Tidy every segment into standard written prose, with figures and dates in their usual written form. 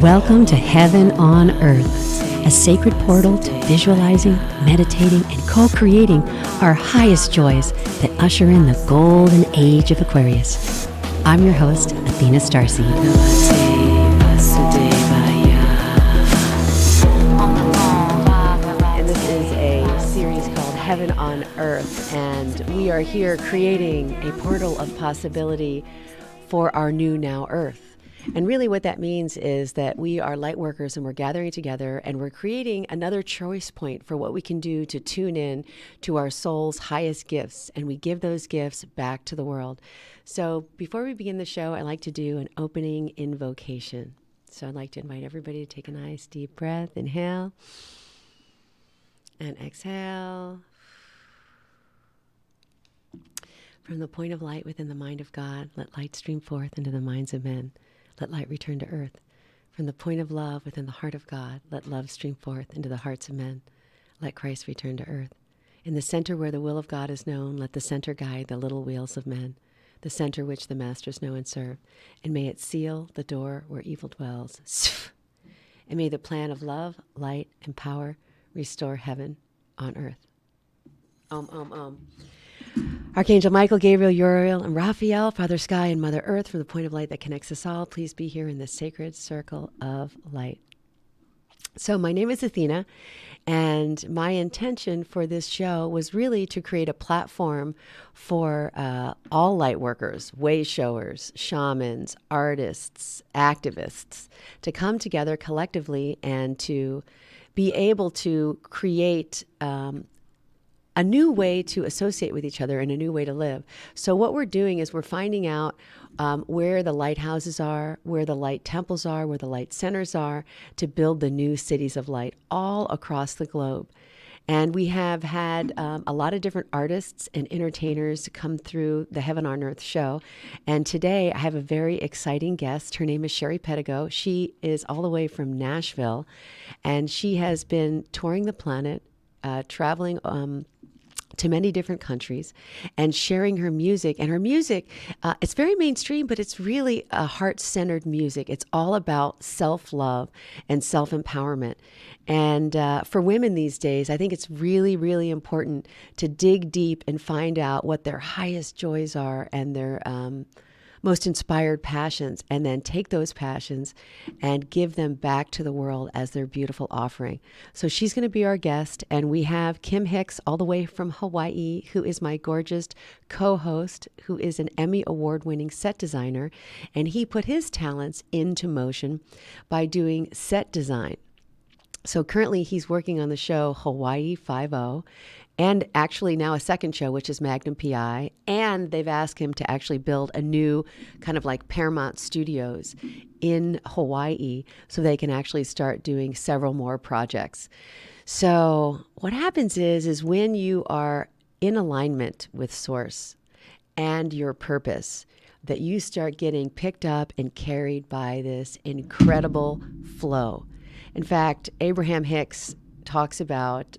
Welcome to Heaven on Earth, a sacred portal to visualizing, meditating, and co-creating our highest joys that usher in the Golden Age of Aquarius. I'm your host, Athena StarSeed. And this is a series called Heaven on Earth, and we are here creating a portal of possibility for our new now Earth. And really what that means is that we are light workers and we're gathering together and we're creating another choice point for what we can do to tune in to our soul's highest gifts, and we give those gifts back to the world. So before we begin the show, I like to do an opening invocation. So I'd like to invite everybody to take a nice deep breath. Inhale and exhale. From the point of light within the mind of God, let light stream forth into the minds of men. Let light return to earth. From the point of love within the heart of God, let love stream forth into the hearts of men. Let Christ return to earth. In the center where the will of God is known, let the center guide the little wheels of men, the center which the masters know and serve. And may it seal the door where evil dwells. And may the plan of love, light, and power restore heaven on earth. Om, om, om. Archangel Michael, Gabriel, Uriel, and Raphael, Father Sky and Mother Earth, from the point of light that connects us all, please be here in the sacred circle of light. So my name is Athena, and my intention for this show was really to create a platform for all light workers, way showers, shamans, artists, activists, to come together collectively and to be able to create a new way to associate with each other and a new way to live. So what we're doing is we're finding out where the lighthouses are, where the light temples are, where the light centers are, to build the new cities of light all across the globe. And we have had a lot of different artists and entertainers come through the Heaven on Earth show. And today I have a very exciting guest. Her name is Sheri Pedigo. She is all the way from Nashville, and she has been touring the planet, traveling to many different countries and sharing her music. And her music, it's very mainstream, but it's really a heart-centered music. It's all about self-love and self-empowerment. And for women these days, I think it's really, really important to dig deep and find out what their highest joys are and their most inspired passions, and then take those passions and give them back to the world as their beautiful offering. So she's going to be our guest, and we have Kim Hix all the way from Hawaii, who is my gorgeous co-host, who is an Emmy Award winning set designer, and he put his talents into motion by doing set design. So currently he's working on the show Hawaii 5-0, and actually now a second show, which is Magnum PI. And they've asked him to actually build a new kind of like Paramount Studios in Hawaii so they can actually start doing several more projects. So what happens is when you are in alignment with Source and your purpose, that you start getting picked up and carried by this incredible flow. In fact, Abraham Hicks talks about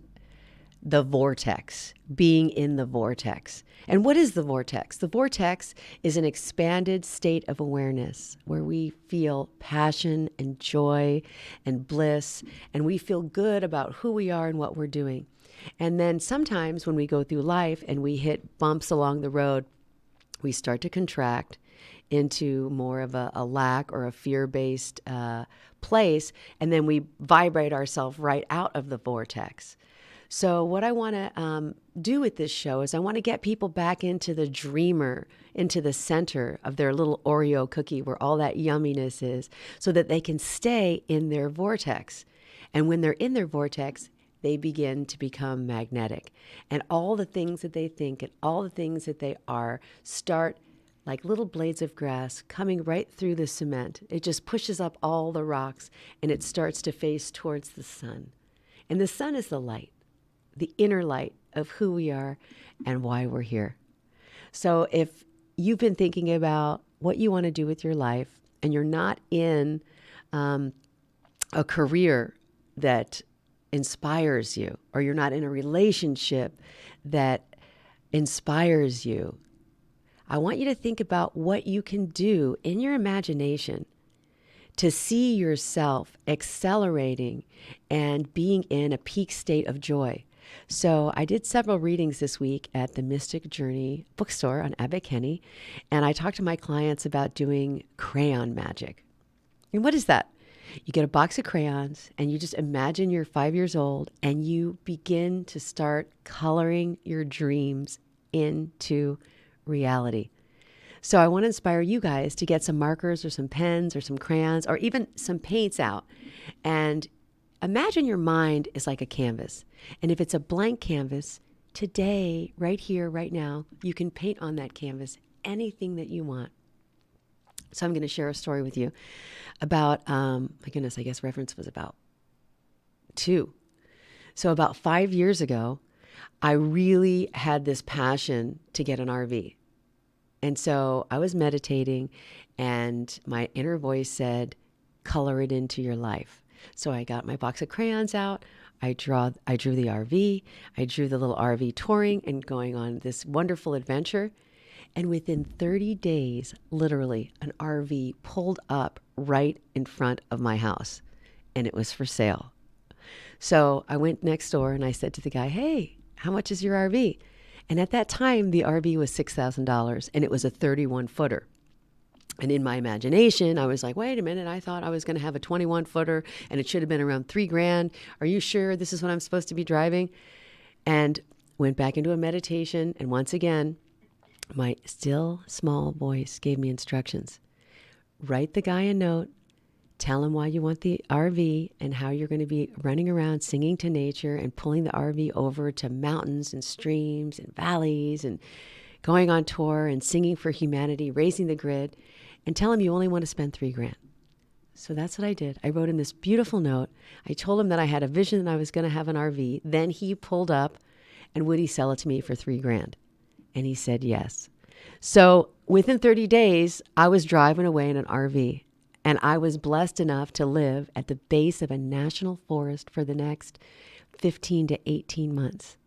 the vortex, being in the vortex. And what is the vortex? The vortex is an expanded state of awareness where we feel passion and joy and bliss, and we feel good about who we are and what we're doing. And then sometimes when we go through life and we hit bumps along the road, we start to contract into more of a lack or a fear-based place, and then we vibrate ourselves right out of the vortex. So what I want to do with this show is I want to get people back into the dreamer, into the center of their little Oreo cookie where all that yumminess is, so that they can stay in their vortex. And when they're in their vortex, they begin to become magnetic. And all the things that they think and all the things that they are start like little blades of grass coming right through the cement. It just pushes up all the rocks and it starts to face towards the sun. And the sun is the light, the inner light of who we are and why we're here. So if you've been thinking about what you want to do with your life and you're not in a career that inspires you, or you're not in a relationship that inspires you, I want you to think about what you can do in your imagination to see yourself accelerating and being in a peak state of joy. So I did several readings this week at the Mystic Journey bookstore on Abbot Kinney, and I talked to my clients about doing crayon magic. And what is that? You get a box of crayons and you just imagine you're 5 years old and you begin to start coloring your dreams into reality. So I want to inspire you guys to get some markers or some pens or some crayons or even some paints out. And imagine your mind is like a canvas. And if it's a blank canvas, today, right here, right now, you can paint on that canvas anything that you want. So I'm going to share a story with you about, my goodness, I guess reference was about 2. So about 5 years ago, I really had this passion to get an RV. And so I was meditating and my inner voice said, color it into your life. So I got my box of crayons out. I drew the RV. I drew the little RV touring and going on this wonderful adventure. And within 30 days, literally, an RV pulled up right in front of my house and it was for sale. So I went next door and I said to the guy, hey, how much is your RV? And at that time, the RV was $6,000 and it was a 31-footer. And in my imagination, I was like, wait a minute, I thought I was going to have a 21-footer and it should have been around $3,000. Are you sure this is what I'm supposed to be driving? And went back into a meditation. And once again, my still small voice gave me instructions. Write the guy a note. Tell him why you want the RV and how you're going to be running around singing to nature and pulling the RV over to mountains and streams and valleys and going on tour and singing for humanity, raising the grid, and tell him you only want to spend $3,000. So that's what I did. I wrote him this beautiful note. I told him that I had a vision that I was going to have an RV. Then he pulled up and would he sell it to me for $3,000? And he said yes. So within 30 days, I was driving away in an RV. And I was blessed enough to live at the base of a national forest for the next 15 to 18 months.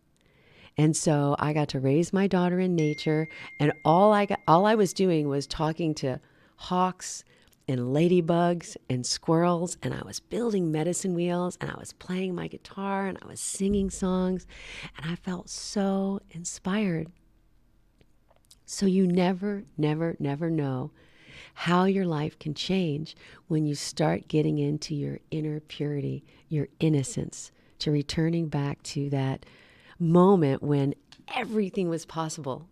And so I got to raise my daughter in nature. And all I was doing was talking to hawks and ladybugs and squirrels. And I was building medicine wheels and I was playing my guitar and I was singing songs. And I felt so inspired. So you never, never, never know how your life can change when you start getting into your inner purity, your innocence, to returning back to that moment when everything was possible.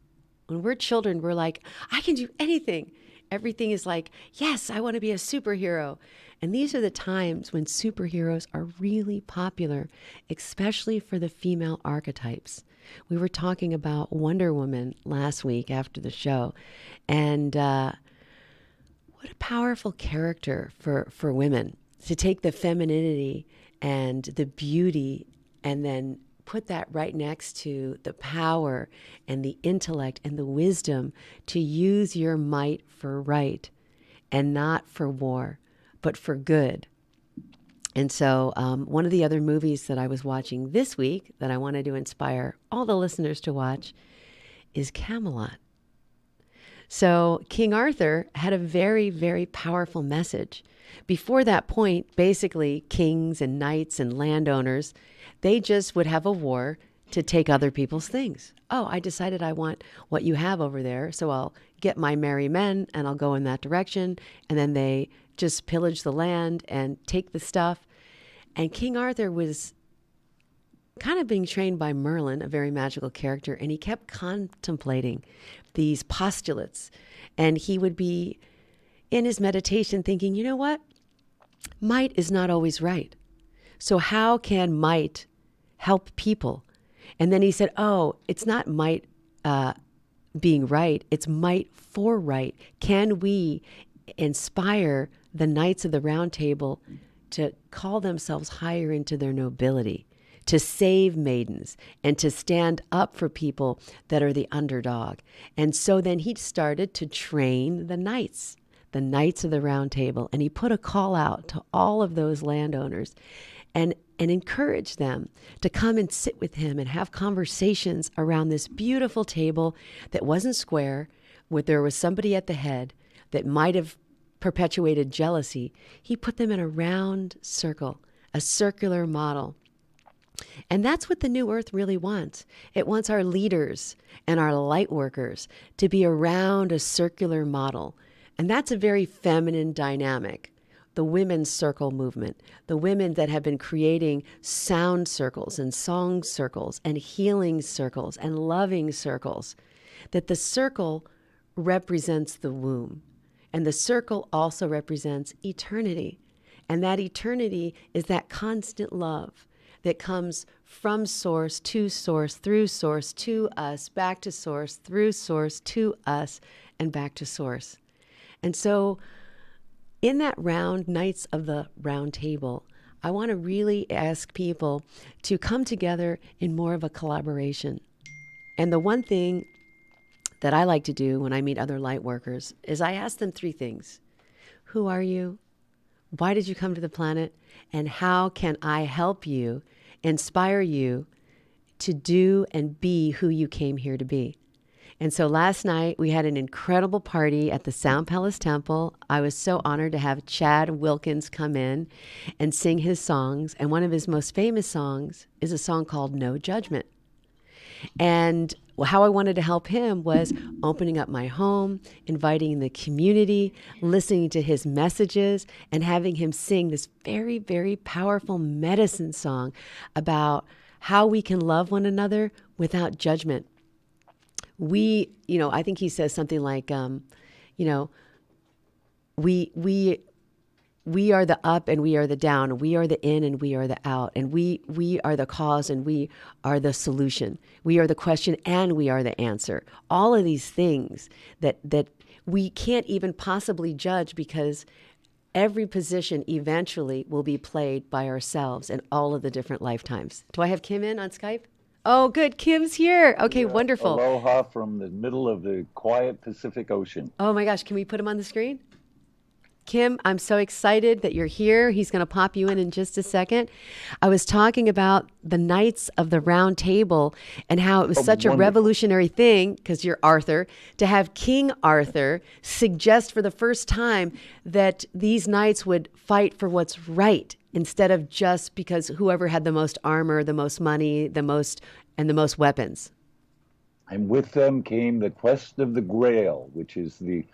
When we're children, we're like, I can do anything. Everything is like, yes, I want to be a superhero. And these are the times when superheroes are really popular, especially for the female archetypes. We were talking about Wonder Woman last week after the show, and what a powerful character for women to take the femininity and the beauty and then put that right next to the power and the intellect and the wisdom to use your might for right and not for war, but for good. And so one of the other movies that I was watching this week that I wanted to inspire all the listeners to watch is Camelot. So King Arthur had a very, very powerful message. Before that point, basically kings and knights and landowners, they just would have a war to take other people's things. Oh, I decided I want what you have over there, so I'll get my merry men and I'll go in that direction. And then they just pillage the land and take the stuff. And King Arthur was kind of being trained by Merlin, a very magical character, and he kept contemplating these postulates. And he would be in his meditation thinking, you know what? Might is not always right. So how can might help people? And then he said, oh, it's not might being right. It's might for right. Can we inspire the Knights of the Round Table to call themselves higher into their nobility, to save maidens, and to stand up for people that are the underdog? And so then he started to train the Knights of the Round Table. And he put a call out to all of those landowners and encourage them to come and sit with him and have conversations around this beautiful table that wasn't square, where there was somebody at the head that might have perpetuated jealousy, he put them in a round circle, a circular model. And that's what the new earth really wants. It wants our leaders and our light workers to be around a circular model. And that's a very feminine dynamic. The women's circle movement, the women that have been creating sound circles and song circles and healing circles and loving circles, that the circle represents the womb. And the circle also represents eternity. And that eternity is that constant love that comes from source, through source, to us, back to source, through source, to us, and back to source. And so in that round, Knights of the Round Table, I want to really ask people to come together in more of a collaboration. And the one thing that I like to do when I meet other light workers is I ask them 3 things. Who are you? Why did you come to the planet? And how can I help you, inspire you to do and be who you came here to be? And so last night we had an incredible party at the Sound Palace Temple. I was so honored to have Chad Wilkins come in and sing his songs. And one of his most famous songs is a song called No Judgment. And how I wanted to help him was opening up my home, inviting the community, listening to his messages, and having him sing this very, very powerful medicine song about how we can love one another without judgment. I think he says something like, we are the up and we are the down, we are the in and we are the out, and we are the cause and we are the solution. We are the question and we are the answer. All of these things that we can't even possibly judge, because every position eventually will be played by ourselves in all of the different lifetimes. Do I have Kim in on Skype? Oh, good. Kim's here. Okay, yeah, wonderful. Aloha from the middle of the quiet Pacific Ocean. Oh my gosh, can we put him on the screen? Kim, I'm so excited that you're here. He's going to pop you in just a second. I was talking about the Knights of the Round Table and how it was such a revolutionary thing, because you're Arthur, to have King Arthur suggest for the first time that these knights would fight for what's right, instead of just because whoever had the most armor, the most money, the most weapons. And with them came the quest of the Grail, which is the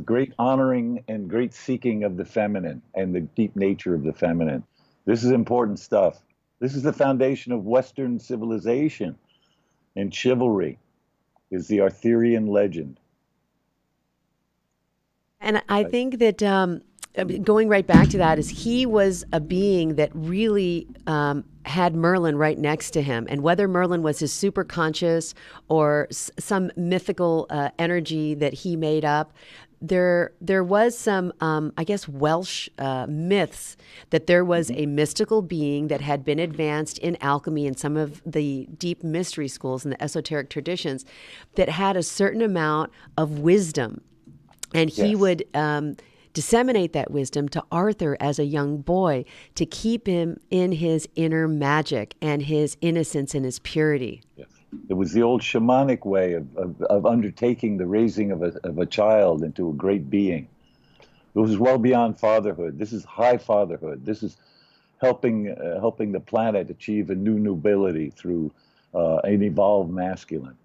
great honoring and great seeking of the feminine and the deep nature of the feminine. This is important stuff. This is the foundation of Western civilization, and chivalry is the Arthurian legend. And I think that going right back to that is he was a being that really had Merlin right next to him. And whether Merlin was his super conscious or some mythical energy that he made up, there was some, Welsh myths that there was a mystical being that had been advanced in alchemy and some of the deep mystery schools and the esoteric traditions that had a certain amount of wisdom. And he would disseminate that wisdom to Arthur as a young boy to keep him in his inner magic and his innocence and his purity. Yes. It was the old shamanic way of undertaking the raising of a child into a great being. It was well beyond fatherhood. This is high fatherhood. This is helping the planet achieve a new nobility through an evolved masculine.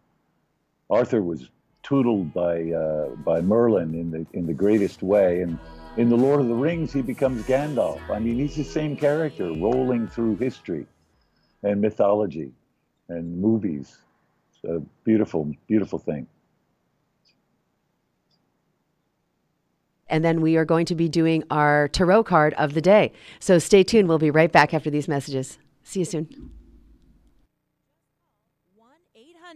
Arthur was tuteled by Merlin in the greatest way, and in the Lord of the Rings he becomes Gandalf. I mean, he's the same character rolling through history and mythology and movies. It's a beautiful, beautiful thing. And then we are going to be doing our tarot card of the day. So stay tuned. We'll be right back after these messages. See you soon.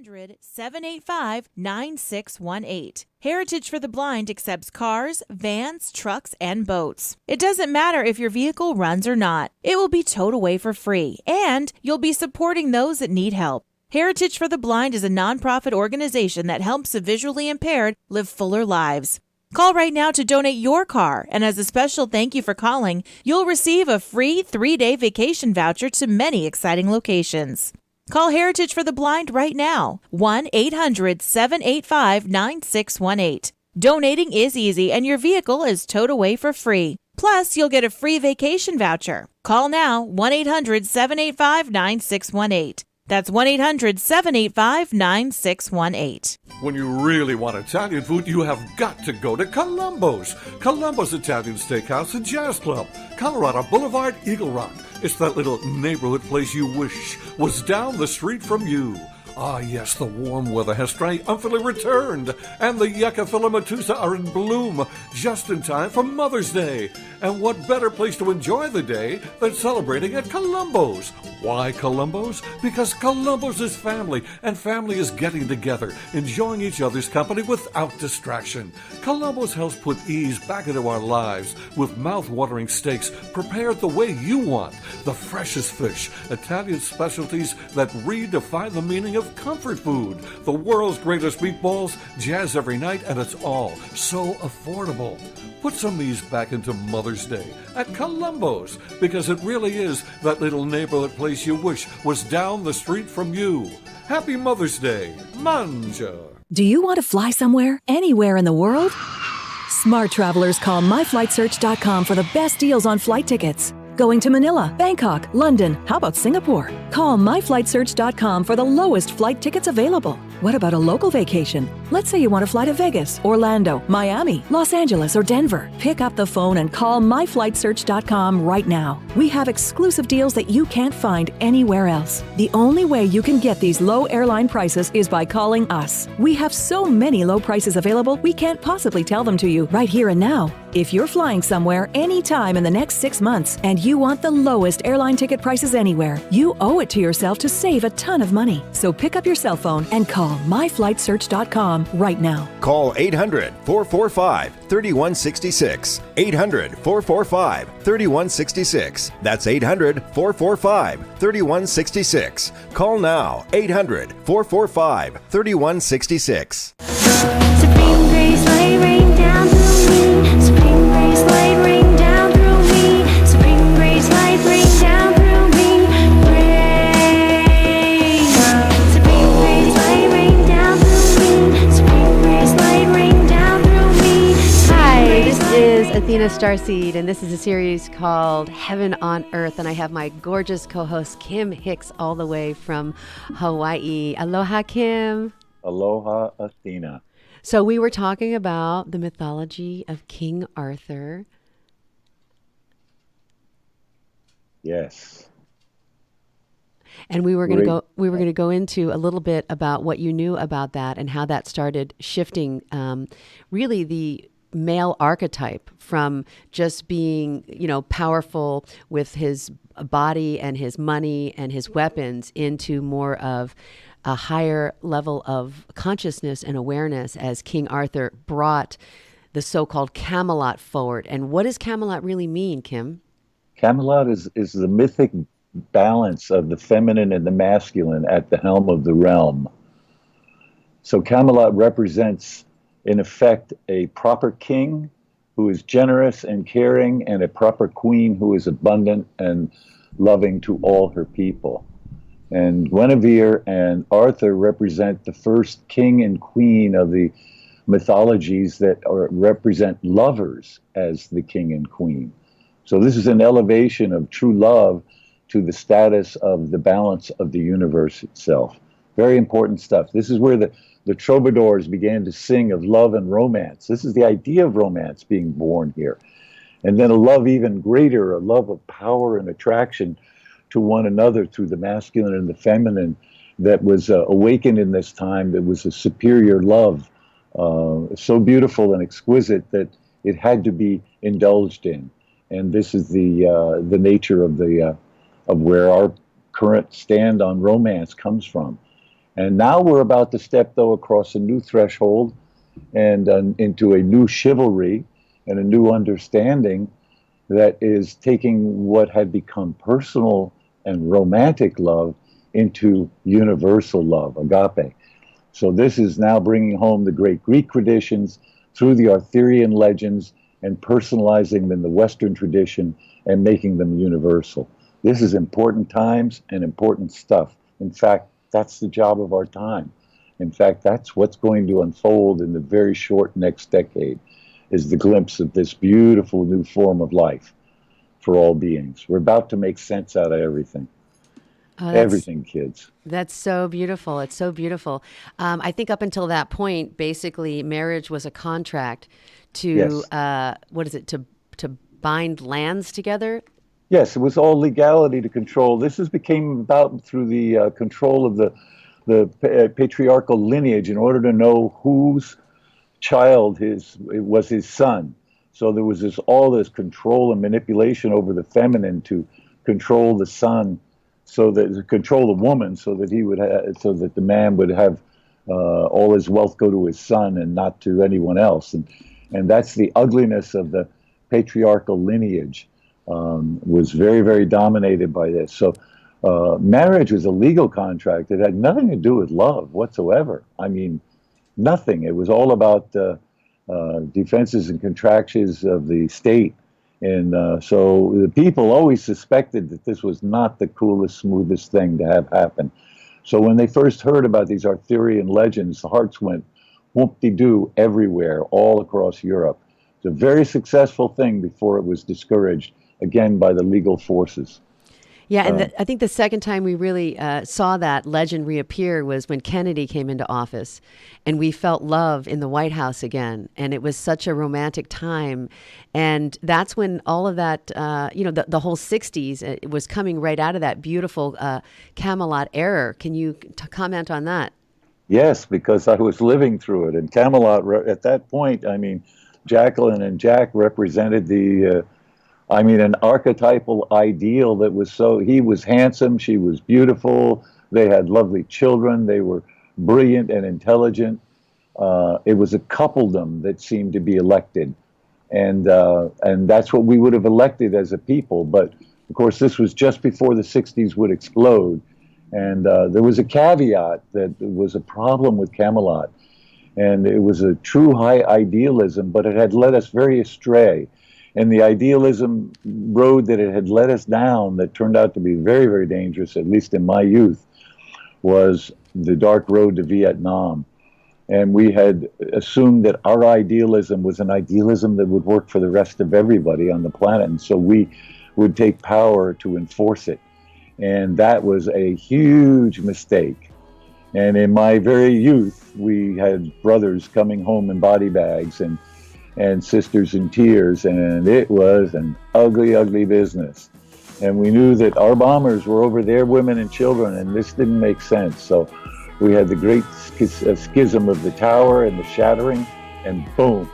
1-800-785-9618. Heritage for the Blind accepts cars, vans, trucks, and boats. It doesn't matter if your vehicle runs or not. It will be towed away for free, and you'll be supporting those that need help. Heritage for the Blind is a nonprofit organization that helps the visually impaired live fuller lives. Call right now to donate your car, and as a special thank you for calling, you'll receive a free 3-day vacation voucher to many exciting locations. Call Heritage for the Blind right now, 1-800-785-9618. Donating is easy and your vehicle is towed away for free. Plus, you'll get a free vacation voucher. Call now 1-800-785-9618. That's 1-800-785-9618. When you really want Italian food, you have got to go to Columbo's. Columbo's Italian Steakhouse and Jazz Club, Colorado Boulevard, Eagle Rock. It's that little neighborhood place you wish was down the street from you. Ah, yes, the warm weather has triumphantly returned, and the yucca filamatusa are in bloom just in time for Mother's Day. And what better place to enjoy the day than celebrating at Columbo's? Why Columbo's? Because Columbo's is family, and family is getting together, enjoying each other's company without distraction. Columbo's helps put ease back into our lives with mouth-watering steaks prepared the way you want, the freshest fish, Italian specialties that redefine the meaning of comfort food, the world's greatest meatballs, jazz every night, and it's all so affordable. Put some ease back into Mother's Day at Columbo's, because it really is that little neighborhood place you wish was down the street from you. Happy Mother's Day. Mangia. Do you want to fly somewhere, anywhere in the world? Smart travelers call myflightsearch.com for the best deals on flight tickets. Going to Manila, Bangkok, London, how about Singapore? Call myflightsearch.com for the lowest flight tickets available. What about a local vacation? Let's say you want to fly to Vegas, Orlando, Miami, Los Angeles, or Denver. Pick up the phone and call myflightsearch.com right now. We have exclusive deals that you can't find anywhere else. The only way you can get these low airline prices is by calling us. We have so many low prices available, we can't possibly tell them to you right here and now. If you're flying somewhere anytime in the next 6 months and you want the lowest airline ticket prices anywhere, you owe it to yourself to save a ton of money. So pick up your cell phone and call myflightsearch.com right now. Call 800-445-3166. 800-445-3166. That's 800-445-3166. Call now. 800-445-3166. Supreme grace, lay rain down through me. Supreme grace, lay rain down through me. Supreme grace, light rain down through me. Rain. Supreme grace, lay rain down through me. Supreme grace, light rain down through me. Hi, this is Athena StarSeed, and this is a series called Heaven on Earth, and I have my gorgeous co-host Kim Hix all the way from Hawaii. Aloha, Kim. Aloha, Athena. So we were talking about the mythology of King Arthur. Yes. And we were going to go into a little bit about what you knew about that and how that started shifting really the male archetype from just being, powerful with his body and his money and his weapons into more of a higher level of consciousness and awareness as King Arthur brought the so-called Camelot forward. And what does Camelot really mean, Kim? Camelot is the mythic balance of the feminine and the masculine at the helm of the realm. So Camelot represents, in effect, a proper king who is generous and caring, and a proper queen who is abundant and loving to all her people. And Guinevere and Arthur represent the first king and queen of the mythologies that represent lovers as the king and queen. So this is an elevation of true love to the status of the balance of the universe itself. Very important stuff. This is where the troubadours began to sing of love and romance. This is the idea of romance being born here. And then a love even greater, a love of power and attraction to one another through the masculine and the feminine that was awakened in this time. That was a superior love, so beautiful and exquisite that it had to be indulged in. And this is the nature of where our current stand on romance comes from. And now we're about to step, though, across a new threshold and into a new chivalry and a new understanding that is taking what had become personal and romantic love into universal love, agape. So this is now bringing home the great Greek traditions through the Arthurian legends and personalizing them in the Western tradition and making them universal. This is important times and important stuff. In fact, that's the job of our time. In fact, that's what's going to unfold in the very short next decade, is the glimpse of this beautiful new form of life for all beings. We're about to make sense out of everything. Everything, kids. That's so beautiful. It's so beautiful. I think up until that point, basically, marriage was a contract to, what is it, to bind lands together? Yes, it was all legality to control. This became about through the control of the patriarchal lineage in order to know whose child it was his son. So there was all this control and manipulation over the feminine to control the son, so that to control the woman, so that so that the man would have all his wealth go to his son and not to anyone else. And that's the ugliness of the patriarchal lineage. Was very, very dominated by this. So marriage was a legal contract. It had nothing to do with love whatsoever. I mean, nothing. It was all about defenses and contractions of the state. And so the people always suspected that this was not the coolest, smoothest thing to have happen. So when they first heard about these Arthurian legends, the hearts went whoop-de-doo everywhere, all across Europe. It's a very successful thing before it was discouraged, again, by the legal forces. Yeah, and I think the second time we really saw that legend reappear was when Kennedy came into office, and we felt love in the White House again, and it was such a romantic time, and that's when all of that, the whole 60s, it was coming right out of that beautiful Camelot era. Can you comment on that? Yes, because I was living through it, and Camelot, at that point, I mean, Jacqueline and Jack represented an archetypal ideal that was he was handsome, she was beautiful, they had lovely children, they were brilliant and intelligent. It was a coupledom that seemed to be elected. And that's what we would have elected as a people. But of course, this was just before the 60s would explode. And there was a caveat that was a problem with Camelot. And it was a true high idealism, but it had led us very astray. And the idealism road that it had led us down, that turned out to be very, very dangerous, at least in my youth, was the dark road to Vietnam. And we had assumed that our idealism was an idealism that would work for the rest of everybody on the planet. And so we would take power to enforce it. And that was a huge mistake. And in my very youth, we had brothers coming home in body bags and sisters in tears, and it was an ugly, ugly business. And we knew that our bombers were over their women and children, and this didn't make sense. So we had the great schism of the tower and the shattering, and boom.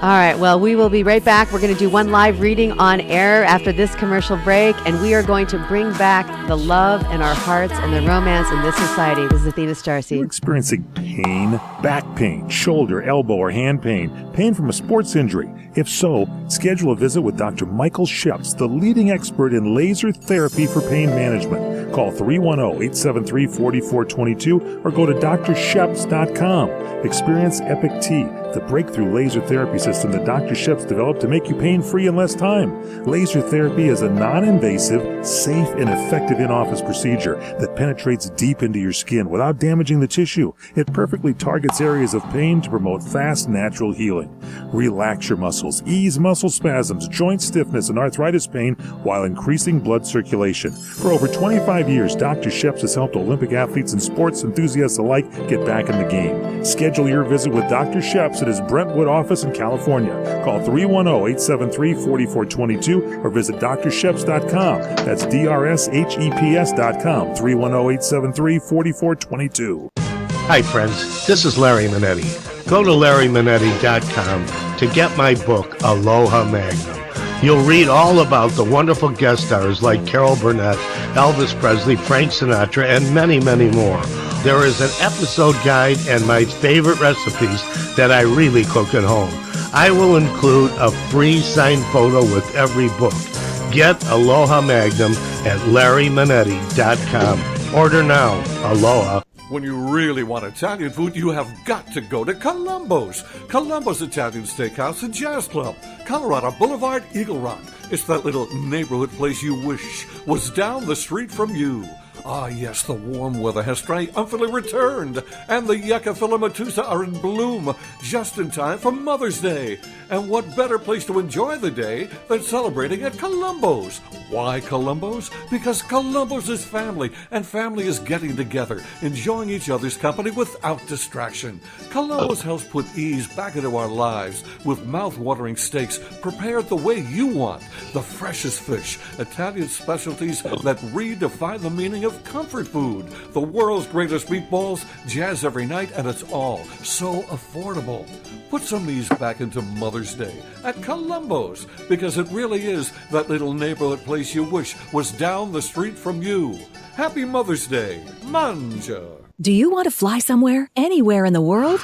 All right, well, we will be right back. We're going to do one live reading on air after this commercial break, and we are going to bring back the love in our hearts and the romance in this society. This is Athena StarSeed. You're experiencing pain, back pain, shoulder, elbow, or hand pain from a sports injury? If so, schedule a visit with Dr. Michael Sheps, the leading expert in laser therapy for pain management. Call 310-873-4422 or go to drsheps.com. Experience Epic T, the breakthrough laser therapy system that Dr. Sheps developed to make you pain-free in less time. Laser therapy is a non-invasive, safe, and effective in-office procedure that penetrates deep into your skin without damaging the tissue. It perfectly targets areas of pain to promote fast, natural healing. Relax your muscles, ease muscle spasms, joint stiffness, and arthritis pain while increasing blood circulation. For over 25 years, Dr. Sheps has helped Olympic athletes and sports enthusiasts alike get back in the game. Schedule your visit with Dr. Sheps at his Brentwood office in California. Call 310-873-4422 or visit drsheps.com. That's DRSHEPS.com, 310-873-4422. Hi, friends. This is Larry Manetti. Go to LarryManetti.com to get my book, Aloha Magnum. You'll read all about the wonderful guest stars like Carol Burnett, Elvis Presley, Frank Sinatra, and many, many more. There is an episode guide and my favorite recipes that I really cook at home. I will include a free signed photo with every book. Get Aloha Magnum at LarryManetti.com. Order now. Aloha. When you really want Italian food, you have got to go to Columbo's. Columbo's Italian Steakhouse and Jazz Club, Colorado Boulevard, Eagle Rock. It's that little neighborhood place you wish was down the street from you. Ah, yes, the warm weather has triumphantly returned, and the yucca filamatusa are in bloom just in time for Mother's Day. And what better place to enjoy the day than celebrating at Columbo's? Why Columbo's? Because Columbo's is family, and family is getting together, enjoying each other's company without distraction. Columbo's helps put ease back into our lives with mouth-watering steaks prepared the way you want, the freshest fish, Italian specialties that redefine the meaning of comfort food, the world's greatest meatballs, jazz every night, and it's all so affordable. Put some ease back into Mother's Day at Columbo's, because it really is that little neighborhood place you wish was down the street from you. Happy Mother's Day. Manja. Do you want to fly somewhere, anywhere in the world?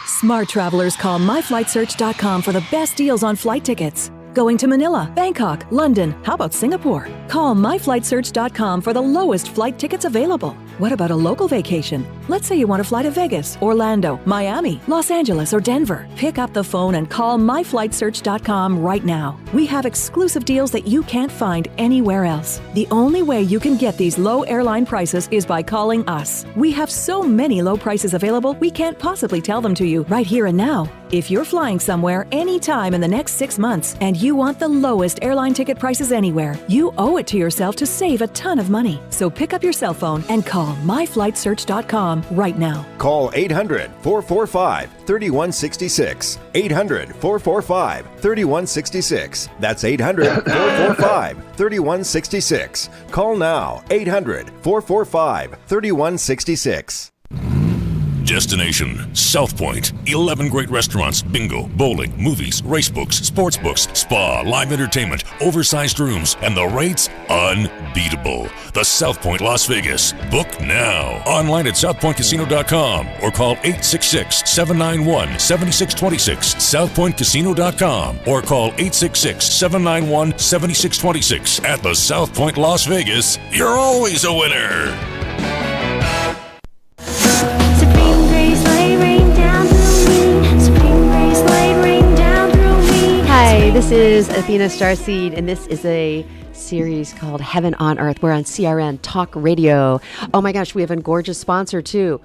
Smart travelers call myflightsearch.com for the best deals on flight tickets. Going to Manila, Bangkok, London, how about Singapore? Call myflightsearch.com for the lowest flight tickets available. What about a local vacation? Let's say you want to fly to Vegas, Orlando, Miami, Los Angeles, or Denver. Pick up the phone and call myflightsearch.com right now. We have exclusive deals that you can't find anywhere else. The only way you can get these low airline prices is by calling us. We have so many low prices available, we can't possibly tell them to you right here and now. If you're flying somewhere anytime in the next 6 months and you want the lowest airline ticket prices anywhere, you owe it to yourself to save a ton of money. So pick up your cell phone and call myflightsearch.com right now. Call 800-445-3166. 800-445-3166. That's 800-445-3166. Call now. 800-445-3166. Destination South Point. 11 great restaurants, bingo, bowling, movies, race books, sports books, spa, live entertainment, oversized rooms, and the rates unbeatable. The South Point Las Vegas. Book now. Online at southpointcasino.com or call 866-791-7626. southpointcasino.com or call 866-791-7626. At the South Point Las Vegas, you're always a winner. Supreme grace, light rain down through me. Supreme grace, light rain down through me. Hi, this is Athena StarSeed, and this is a series called Heaven on Earth. We're on CRN Talk Radio. Oh my gosh, we have a gorgeous sponsor too.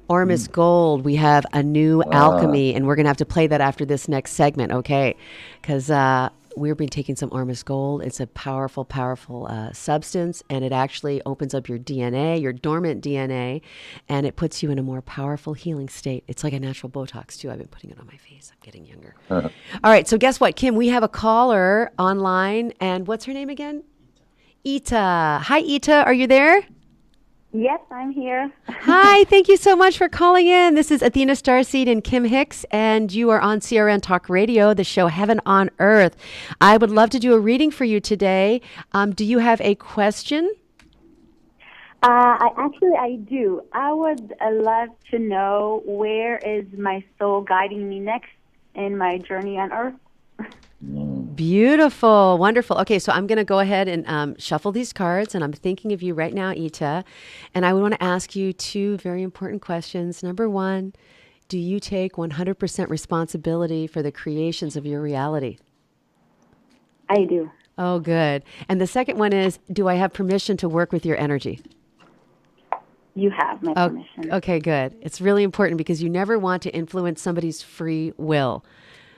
Ormus Gold. We have a new alchemy, and we're going to have to play that after this next segment, okay? Because we've been taking some Ormus Gold. It's a powerful, powerful substance, and it actually opens up your DNA, your dormant DNA, and it puts you in a more powerful healing state. It's like a natural Botox, too. I've been putting it on my face. I'm getting younger. All right, so guess what, Kim? We have a caller online, and what's her name again? Ita. Hi, Ita. Are you there? Yes, I'm here. Hi, thank you so much for calling in. This is Athena StarSeed and Kim Hix, and you are on CRN Talk Radio, the show Heaven on Earth. I would love to do a reading for you today. Do you have a question? I do. I would love to know, where is my soul guiding me next in my journey on Earth? Beautiful. Wonderful. Okay, so I'm going to go ahead and shuffle these cards, and I'm thinking of you right now, Ita, and I want to ask you two very important questions. Number one, do you take 100% responsibility for the creations of your reality? I do. Oh, good. And the second one is, do I have permission to work with your energy? You have my permission. Okay, good. It's really important because you never want to influence somebody's free will.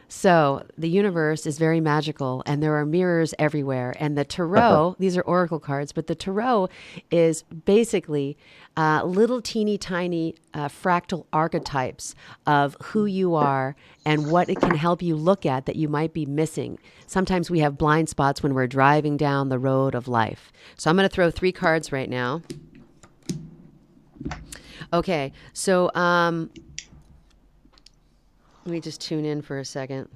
So the universe is very magical, and there are mirrors everywhere. And the tarot, these are oracle cards, but the tarot is basically little teeny tiny fractal archetypes of who you are and what it can help you look at that you might be missing. Sometimes we have blind spots when we're driving down the road of life. So I'm going to throw 3 cards right now. Okay, so let me just tune in for a second.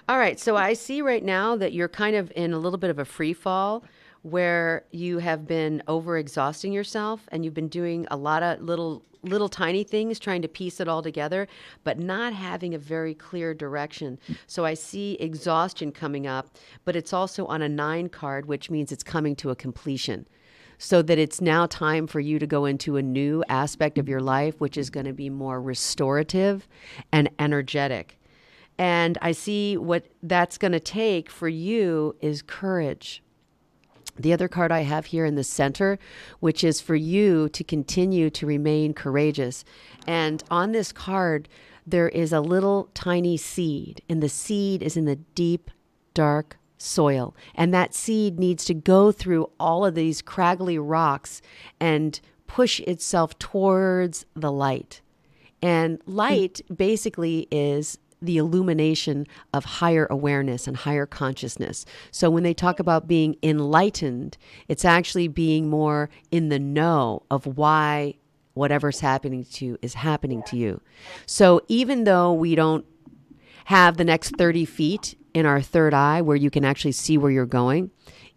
All right, so I see right now that you're kind of in a little bit of a free fall where you have been overexhausting yourself, and you've been doing a lot of little tiny things, trying to piece it all together, but not having a very clear direction. So I see exhaustion coming up, but it's also on a 9 card, which means it's coming to a completion. So that it's now time for you to go into a new aspect of your life, which is going to be more restorative and energetic. And I see what that's going to take for you is courage. the other card I have here in the center, which is for you to continue to remain courageous. And on this card, there is a little tiny seed, and the seed is in the deep, dark soil. And that seed needs to go through all of these craggly rocks and push itself towards the light. And light basically is the illumination of higher awareness and higher consciousness. So when they talk about being enlightened, it's actually being more in the know of why whatever's happening to you is happening to you. So even though we don't have the next 30 feet in our third eye where you can actually see where you're going,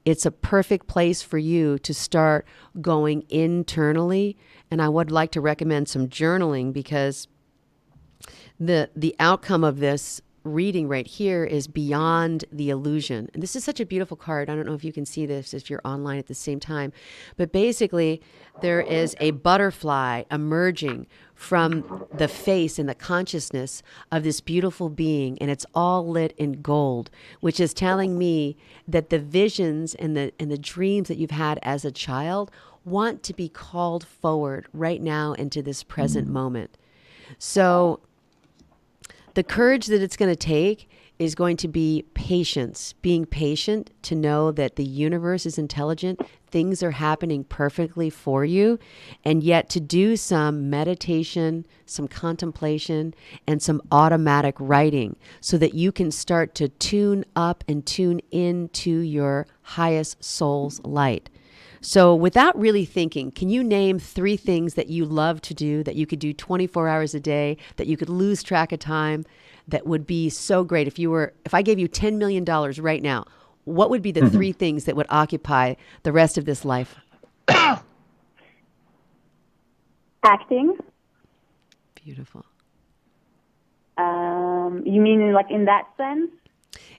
it's a perfect place for you to start going internally. And I would like to recommend some journaling, because the outcome of this reading right here is beyond the illusion. And this is such a beautiful card. I don't know if you can see this if you're online at the same time. But basically, there is a butterfly emerging from the face and the consciousness of this beautiful being, and it's all lit in gold, which is telling me that the visions and the dreams that you've had as a child want to be called forward right now into this present moment. So the courage that it's going to take is going to be patience, being patient to know that the universe is intelligent, things are happening perfectly for you, and yet to do some meditation, some contemplation, and some automatic writing so that you can start to tune up and tune into your highest soul's light. So without really thinking, can you name 3 things that you love to do, that you could do 24 hours a day, that you could lose track of time, that would be so great? If I gave you $10 million right now, what would be the 3 things that would occupy the rest of this life? Acting. Beautiful. You mean like in that sense?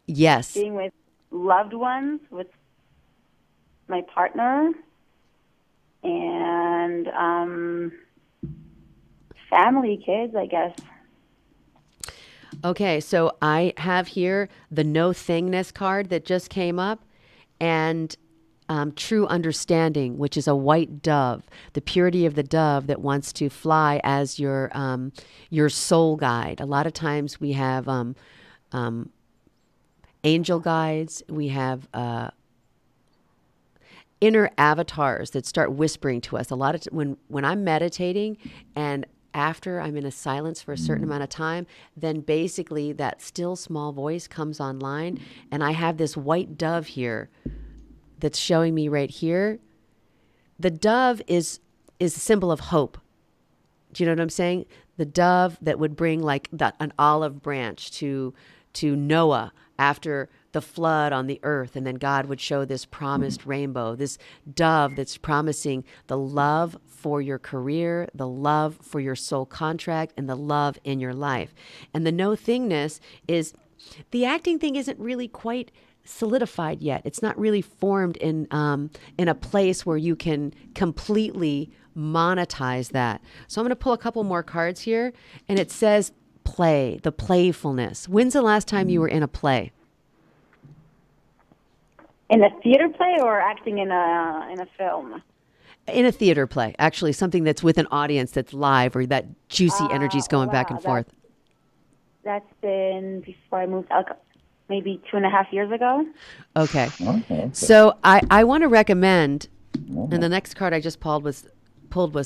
Yes. Being with loved ones, with my partner, and family, kids, I guess. Okay, so I have here the no thingness card that just came up, and true understanding, which is a white dove, the purity of the dove that wants to fly as your soul guide. A lot of times we have angel guides, we have inner avatars that start whispering to us. A lot of when I'm meditating and after I'm in a silence for a certain amount of time, then basically that still small voice comes online, and I have this white dove here that's showing me right here. The dove is a symbol of hope. Do you know what I'm saying? The dove that would bring like an olive branch to Noah after the flood on the earth, and then God would show this promised rainbow, this dove that's promising the love for your career, the love for your soul contract, and the love in your life. And the no thingness is the acting thing isn't really quite solidified yet. It's not really formed in a place where you can completely monetize that. So I'm going to pull a couple more cards here, and it says play, the playfulness. When's the last time you were in a play? In a theater play or acting in a film? In a theater play, actually, something that's with an audience that's live, or that juicy energy's going back and forth. That's been before I moved out, maybe 2.5 years ago. Okay. So I want to recommend, and the next card I just pulled was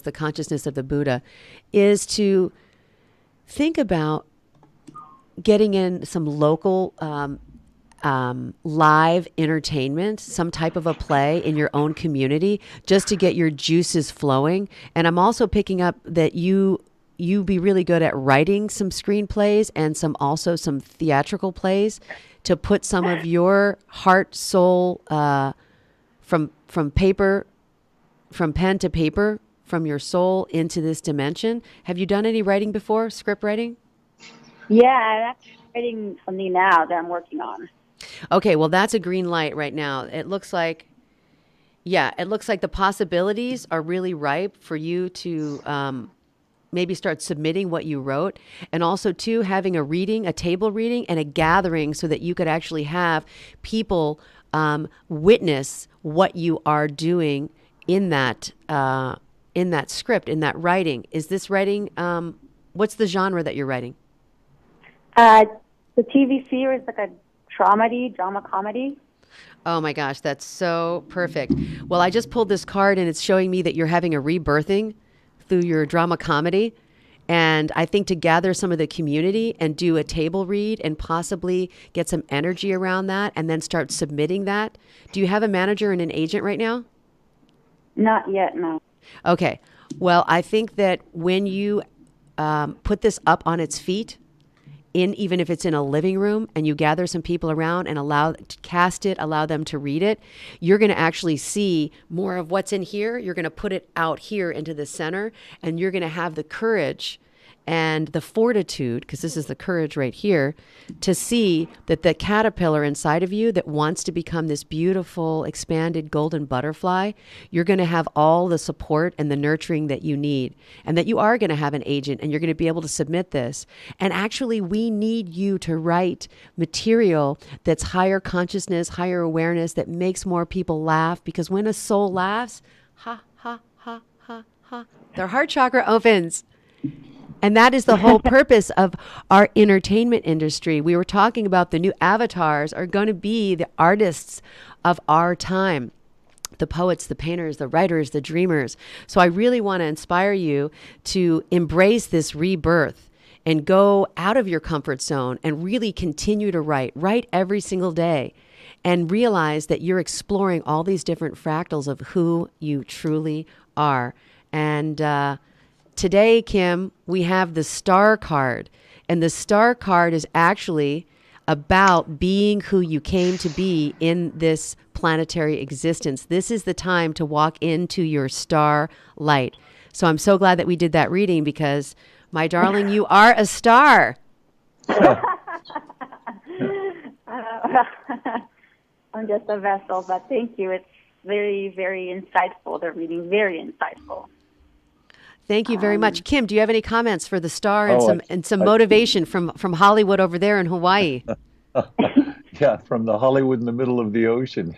the consciousness of the Buddha, is to think about getting in some local live entertainment, some type of a play in your own community, just to get your juices flowing. And I'm also picking up that you be really good at writing some screenplays and some theatrical plays to put some of your heart, soul, from paper, from pen to paper, from your soul into this dimension. Have you done any writing before, script writing? Yeah, I'm actually writing something now that I'm working on. Okay, well, that's a green light right now. It looks like the possibilities are really ripe for you to maybe start submitting what you wrote, and also too having a reading, a table reading, and a gathering so that you could actually have people witness what you are doing in that script, in that writing. Is this writing? What's the genre that you're writing? The TV series, like a drama comedy. Oh my gosh, that's so perfect. Well, I just pulled this card and it's showing me that you're having a rebirthing through your drama comedy. And I think to gather some of the community and do a table read and possibly get some energy around that and then start submitting that. Do you have a manager and an agent right now? Not yet, no. Okay. Well, I think that when you put this up on its feet, even if it's in a living room, and you gather some people around and allow them to read it, you're going to actually see more of what's in here. You're going to put it out here into the center, and you're going to have the courage and the fortitude, because this is the courage right here, to see that the caterpillar inside of you that wants to become this beautiful, expanded golden butterfly, you're going to have all the support and the nurturing that you need, and that you are going to have an agent, and you're going to be able to submit this. And actually, we need you to write material that's higher consciousness, higher awareness, that makes more people laugh, because when a soul laughs, ha, ha, ha, ha, ha, their heart chakra opens. And that is the whole purpose of our entertainment industry. We were talking about the new avatars are going to be the artists of our time, the poets, the painters, the writers, the dreamers. So I really want to inspire you to embrace this rebirth and go out of your comfort zone and really continue to write every single day, and realize that you're exploring all these different fractals of who you truly are. And today, Kim, we have the Star card, and the Star card is actually about being who you came to be in this planetary existence. This is the time to walk into your star light. So I'm so glad that we did that reading, because, my darling, you are a star. I'm just a vessel, but thank you. It's very, very insightful. The reading, very insightful. Thank you very much. Kim, do you have any comments for the star and some motivation from Hollywood over there in Hawaii? Yeah, from the Hollywood in the middle of the ocean.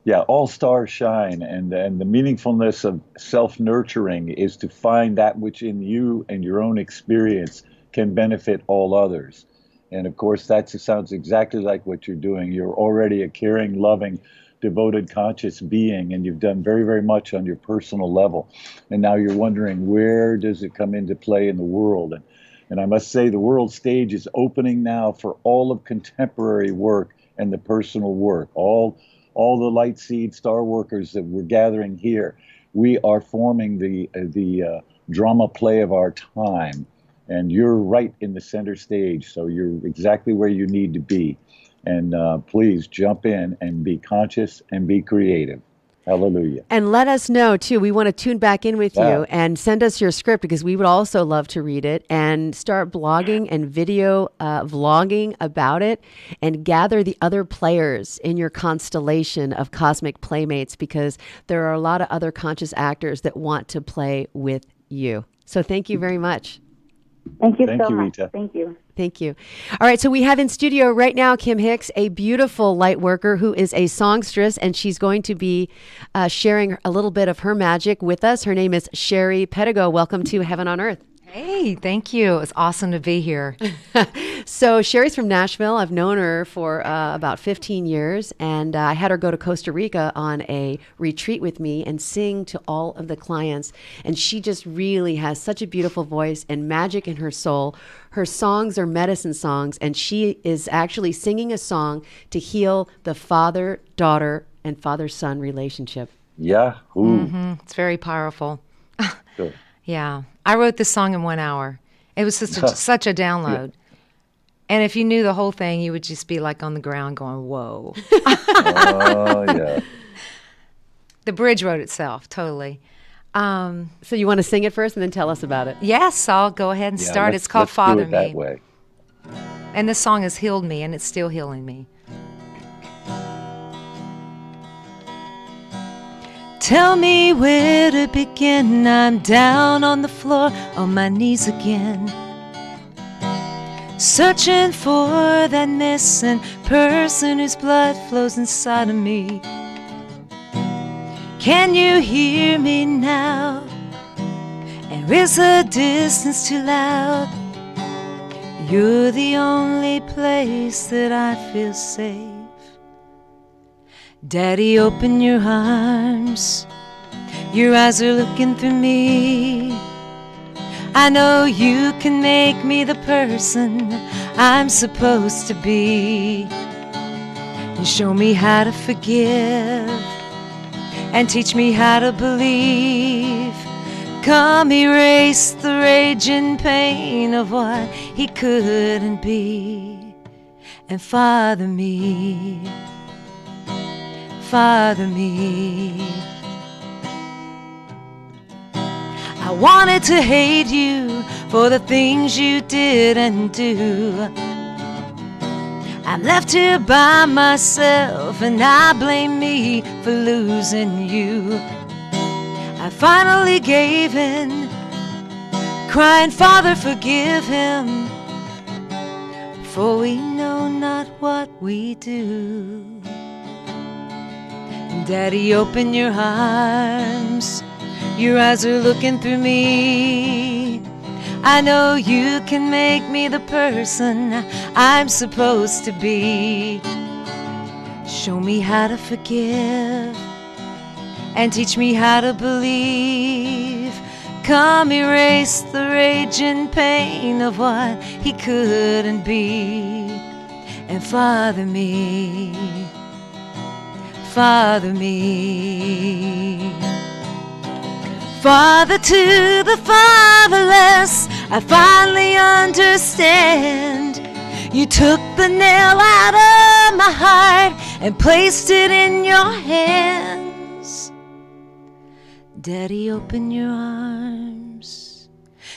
Yeah, all stars shine, and the meaningfulness of self-nurturing is to find that which in you and your own experience can benefit all others. And of course, that sounds exactly like what you're doing. You're already a caring, loving, devoted, conscious being, and you've done very, very much on your personal level. And now you're wondering, where does it come into play in the world? And I must say, the world stage is opening now for all of contemporary work and the personal work. All the light seed star workers that we're gathering here, we are forming the drama play of our time. And you're right in the center stage, so you're exactly where you need to be. And please jump in and be conscious and be creative. Hallelujah. And let us know, too. We want to tune back in with you and send us your script, because we would also love to read it, and start blogging and video vlogging about it, and gather the other players in your constellation of cosmic playmates, because there are a lot of other conscious actors that want to play with you. So thank you very much. Thank you so much. Rita. Thank you. Thank you. All right, so we have in studio right now Kim Hix, a beautiful light worker who is a songstress, and she's going to be sharing a little bit of her magic with us. Her name is Sheri Pedigo. Welcome to Heaven on Earth. Hey, thank you. It's awesome to be here. So Sheri's from Nashville. I've known her for about 15 years, and I had her go to Costa Rica on a retreat with me and sing to all of the clients. And she just really has such a beautiful voice and magic in her soul. Her songs are medicine songs, and she is actually singing a song to heal the father-daughter and father-son relationship. Yeah. It's very powerful. Sure. Yeah. I wrote this song in 1 hour. It was just such a download. Yeah. And if you knew the whole thing, you would just be like on the ground going, whoa. Oh, yeah. The bridge wrote itself, totally. So you want to sing it first and then tell us about it? Yes, I'll go ahead and start. It's called Father do it Me. That way. And this song has healed me, and it's still healing me. Tell me where to begin. I'm down on the floor, on my knees again, searching for that missing person whose blood flows inside of me. Can you hear me now? And is the distance too loud? You're the only place that I feel safe. Daddy, open your arms. Your eyes are looking through me. I know you can make me the person I'm supposed to be. And show me how to forgive and teach me how to believe. Come erase the raging pain of what he couldn't be. And father me, father me. I wanted to hate you for the things you didn't do. I'm left here by myself and I blame me for losing you. I finally gave in, crying, Father, forgive him, for we know not what we do. Daddy, open your arms. Your eyes are looking through me. I know you can make me the person I'm supposed to be. Show me how to forgive and teach me how to believe. Come erase the raging pain of what he couldn't be. And father me, father me. Father to the fatherless, I finally understand. You took the nail out of my heart and placed it in your hands. Daddy, open your arms.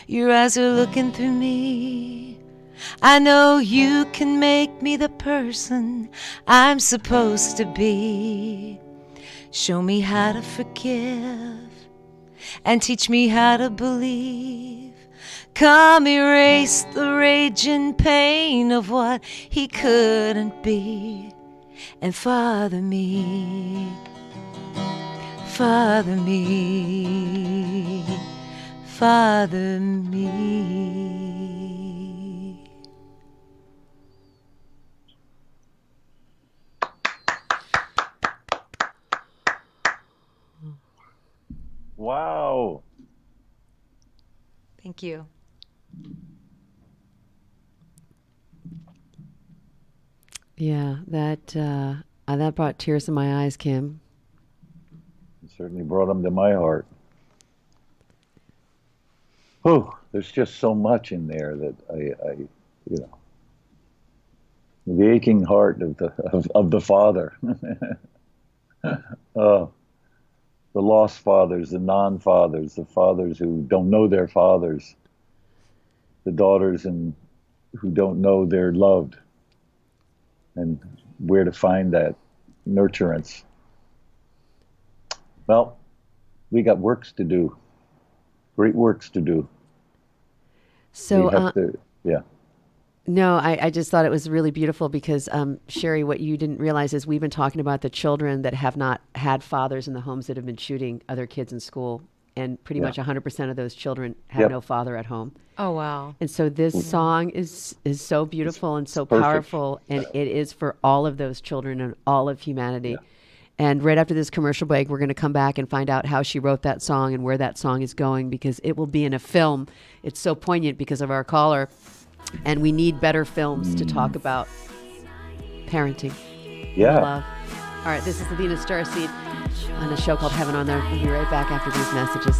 Your eyes are looking through me. I know you can make me the person I'm supposed to be. Show me how to forgive and teach me how to believe. Come erase the raging pain of what he couldn't be. And father me, father me, father me. Wow. Thank you. Yeah, that brought tears to my eyes, Kim. It certainly brought them to my heart. Oh, there's just so much in there that I the aching heart of the father. Oh, the lost fathers, the non-fathers, the fathers who don't know their fathers, the daughters who don't know they're loved, and where to find that nurturance. Well, we got works to do, great works to do. So, yeah. No, I just thought it was really beautiful because, Sheri, what you didn't realize is we've been talking about the children that have not had fathers in the homes that have been shooting other kids in school. And pretty much 100% of those children have no father at home. Oh, wow. And so this song is so beautiful and so perfect. powerful. And it is for all of those children and all of humanity. Yeah. And right after this commercial break, we're going to come back and find out how she wrote that song and where that song is going, because it will be in a film. It's so poignant because of our caller. And we need better films to talk about parenting. Yeah. Love. All right, this is Athena StarSeed on a show called Heaven on Earth. We'll be right back after these messages.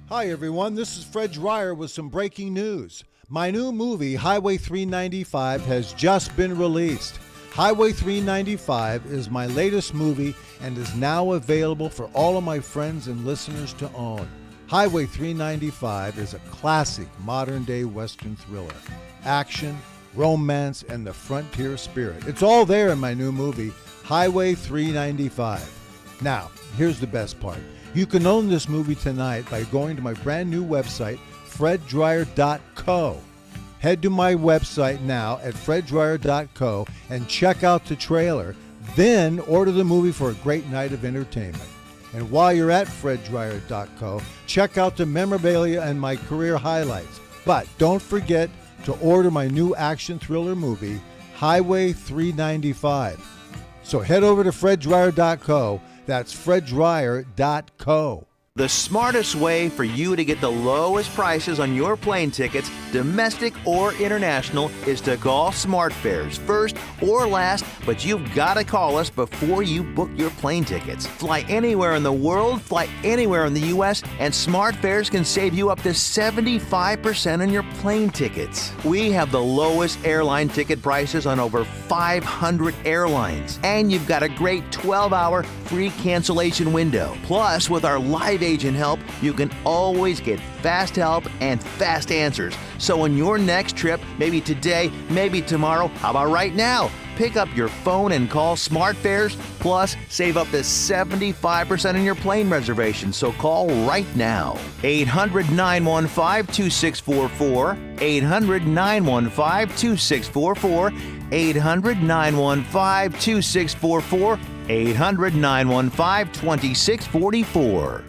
Hi, everyone. This is Fred Dreyer with some breaking news. My new movie, Highway 395, has just been released. Highway 395 is my latest movie and is now available for all of my friends and listeners to own. Highway 395 is a classic modern-day Western thriller. Action, romance, and the frontier spirit. It's all there in my new movie, Highway 395. Now, here's the best part. You can own this movie tonight by going to my brand new website, freddryer.co. Head to my website now at freddryer.co and check out the trailer. Then order the movie for a great night of entertainment. And while you're at freddryer.co, check out the memorabilia and my career highlights. But don't forget to order my new action thriller movie, Highway 395. So head over to freddryer.co. That's freddryer.co. The smartest way for you to get the lowest prices on your plane tickets, domestic or international, is to call SmartFares first or last, but you've got to call us before you book your plane tickets. Fly anywhere in the world, fly anywhere in the U.S., and SmartFares can save you up to 75% on your plane tickets. We have the lowest airline ticket prices on over 500 airlines, and you've got a great 12-hour free cancellation window. Plus, with our live agent help, you can always get fast help and fast answers. So on your next trip, maybe today, maybe tomorrow, how about right now? Pick up your phone and call SmartFares, plus save up to 75% on your plane reservation. So call right now. 800-915-2644, 800-915-2644, 800-915-2644, 800-915-2644.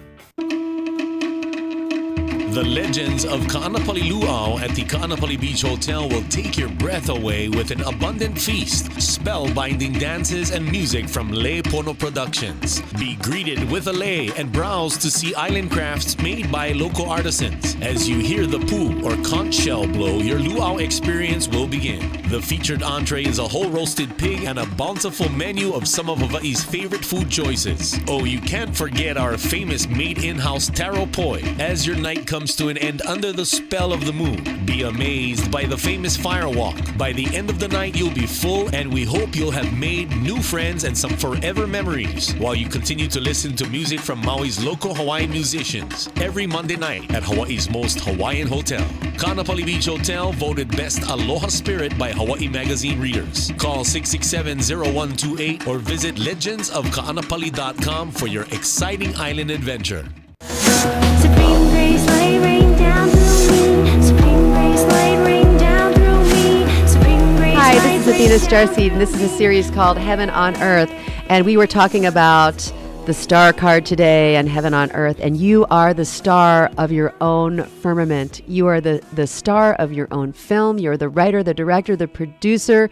The legends of Ka'anapali Luau at the Ka'anapali Beach Hotel will take your breath away with an abundant feast, spellbinding dances, and music from Lei Pono Productions. Be greeted with a lei and browse to see island crafts made by local artisans. As you hear the pu or conch shell blow, your luau experience will begin. The featured entree is a whole roasted pig and a bountiful menu of some of Hawaii's favorite food choices. Oh, you can't forget our famous made in-house taro poi. As your night comes to an end under the spell of the moon, be amazed by the famous fire walk. By the end of the night, you'll be full, and we hope you'll have made new friends and some forever memories while you continue to listen to music from Maui's local Hawaiian musicians every Monday night at Hawaii's most Hawaiian hotel. Ka'anapali Beach Hotel, voted Best Aloha Spirit by Hawaii Magazine readers. Call 667-0128 or visit legendsofka'anapali.com for your exciting island adventure. Supreme grace, lay rain down through me. Supreme grace, lay rain down through me. Supreme grace. Hi, this is Athena StarSeed, and this is a series called Heaven on Earth. And we were talking about the star card today and Heaven on Earth. And you are the star of your own firmament. You are the star of your own film. You're the writer, the director, the producer.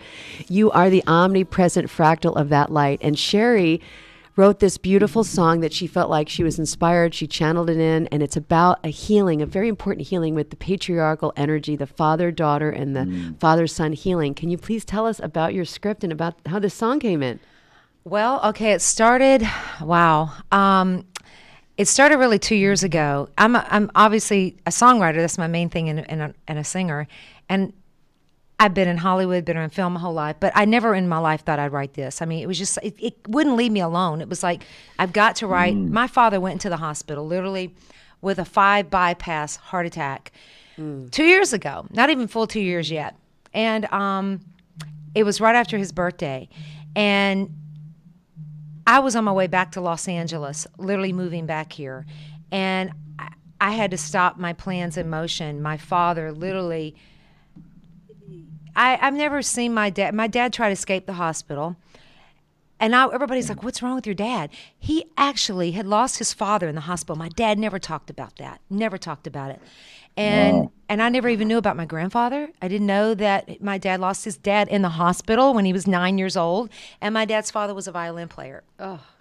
You are the omnipresent fractal of that light. And Sheri wrote this beautiful song that she felt like she was inspired. She channeled it in, and it's about a healing, a very important healing with the patriarchal energy, the father-daughter and the father-son healing. Can you please tell us about your script and about how this song came in? Well, okay, it started, it started really 2 years ago. I'm obviously a songwriter. That's my main thing, and a singer. And I've been in Hollywood, been in film my whole life, but I never in my life thought I'd write this. I mean, it was just, it wouldn't leave me alone. It was like, I've got to write. My father went into the hospital literally with a 5 bypass heart attack 2 years ago, not even full 2 years yet. And it was right after his birthday. And I was on my way back to Los Angeles, literally moving back here. And I had to stop my plans in motion. My father literally, I've never seen my dad. My dad tried to escape the hospital. And now everybody's like, what's wrong with your dad? He actually had lost his father in the hospital. My dad never talked about that. Never talked about it. And I never even knew about my grandfather. I didn't know that my dad lost his dad in the hospital when he was 9 years old. And my dad's father was a violin player.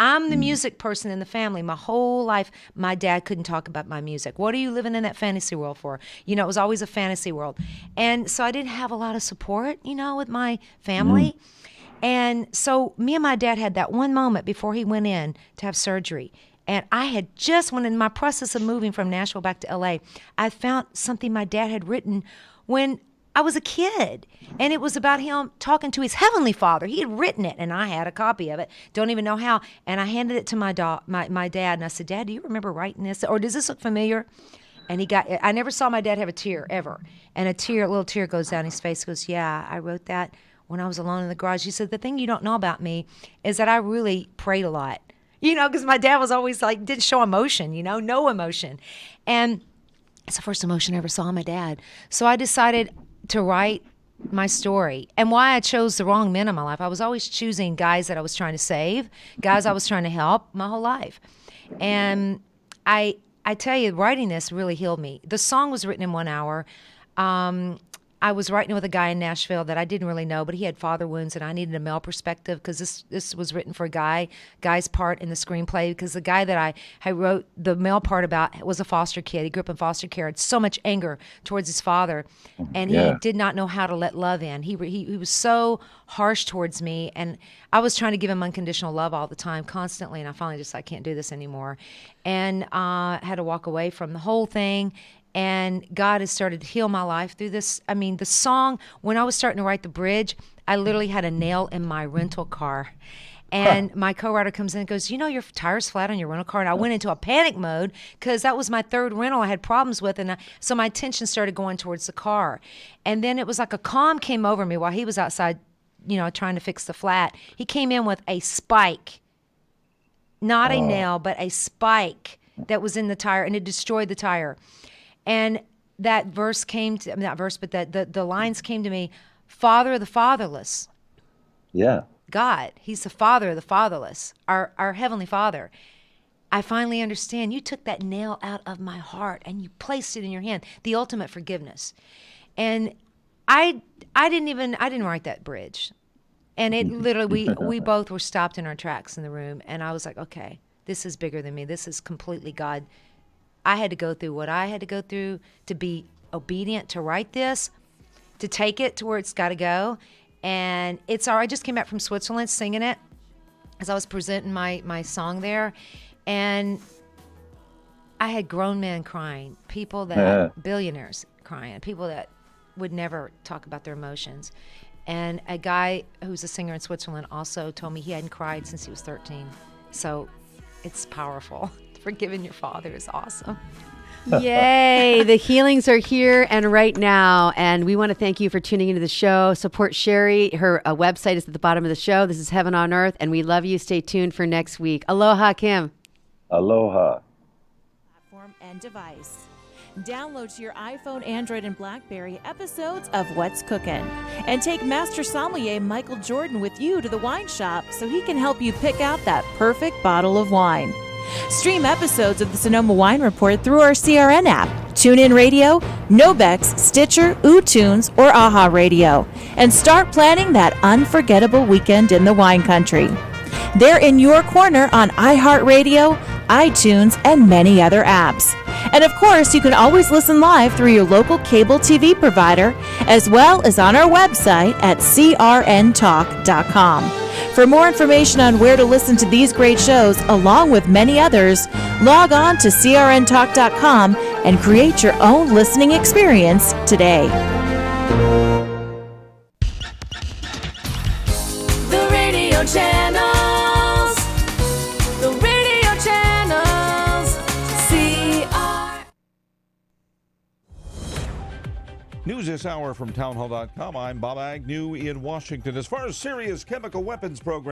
I'm the music person in the family. My whole life, my dad couldn't talk about my music. What are you living in that fantasy world for? You know, it was always a fantasy world. And so I didn't have a lot of support, you know, with my family. And so me and my dad had that one moment before he went in to have surgery. And I had just, when in my process of moving from Nashville back to LA, I found something my dad had written when I was a kid. And it was about him talking to his heavenly father. He had written it, and I had a copy of it. Don't even know how. And I handed it to my dad, and I said, Dad, do you remember writing this? Or does this look familiar? And I never saw my dad have a tear, ever. And a little tear goes down his face. He goes, yeah, I wrote that when I was alone in the garage. He said, the thing you don't know about me is that I really prayed a lot. you know, because my dad was always like, didn't show emotion, you know, no emotion. And it's the first emotion I ever saw in my dad. So I decided to write my story and why I chose the wrong men in my life. I was always choosing guys that I was trying to save, guys I was trying to help my whole life. And I tell you, writing this really healed me. The song was written in 1 hour. I was writing with a guy in Nashville that I didn't really know, but he had father wounds, and I needed a male perspective because this was written for a guy's part in the screenplay, because the guy that I wrote the male part about was a foster kid. He grew up in foster care, had so much anger towards his father, and he did not know how to let love in. He was so harsh towards me, and I was trying to give him unconditional love all the time, constantly, and I finally just, I can't do this anymore, and had to walk away from the whole thing. And God has started to heal my life through this. I mean, the song, when I was starting to write the bridge, I literally had a nail in my rental car. And my co-writer comes in and goes, you know, your tire's flat on your rental car. And I went into a panic mode because that was my third rental I had problems with. And so my attention started going towards the car. And then it was like a calm came over me while he was outside, you know, trying to fix the flat. He came in with a spike, not a nail, but a spike that was in the tire, and it destroyed the tire. And that verse came to, not verse, but the lines came to me, Father of the fatherless. Yeah. God, he's the Father of the fatherless, our Heavenly Father. I finally understand. You took that nail out of my heart and you placed it in your hand, the ultimate forgiveness. And I didn't write that bridge. And it literally, we both were stopped in our tracks in the room. And I was like, okay, this is bigger than me. This is completely God. I had to go through what I had to go through to be obedient to write this, to take it to where it's got to go. And it's all right. I just came back from Switzerland singing it as I was presenting my song there. And I had grown men crying, people that, billionaires crying, people that would never talk about their emotions. And a guy who's a singer in Switzerland also told me he hadn't cried since he was 13. So it's powerful. Forgiving your father is awesome. Yay. The healings are here and right now. And we want to thank you for tuning into the show. Support Sheri. Her website is at the bottom of the show. This is Heaven on Earth. And we love you. Stay tuned for next week. Aloha, Kim. Aloha. Platform and device. Download to your iPhone, Android, and BlackBerry episodes of What's Cookin'. And take Master Sommelier Michael Jordan with you to the wine shop so he can help you pick out that perfect bottle of wine. Stream episodes of the Sonoma Wine Report through our CRN app, TuneIn Radio, Nobex, Stitcher, UTunes, or AHA Radio, and start planning that unforgettable weekend in the wine country. They're in your corner on iHeartRadio, iTunes, and many other apps. And of course, you can always listen live through your local cable TV provider, as well as on our website at crntalk.com. For more information on where to listen to these great shows, along with many others, log on to crntalk.com and create your own listening experience today. The radio channels. The radio channels. CR. News this hour from townhall.com. I'm Bob Agnew in Washington. As far as Syria's chemical weapons program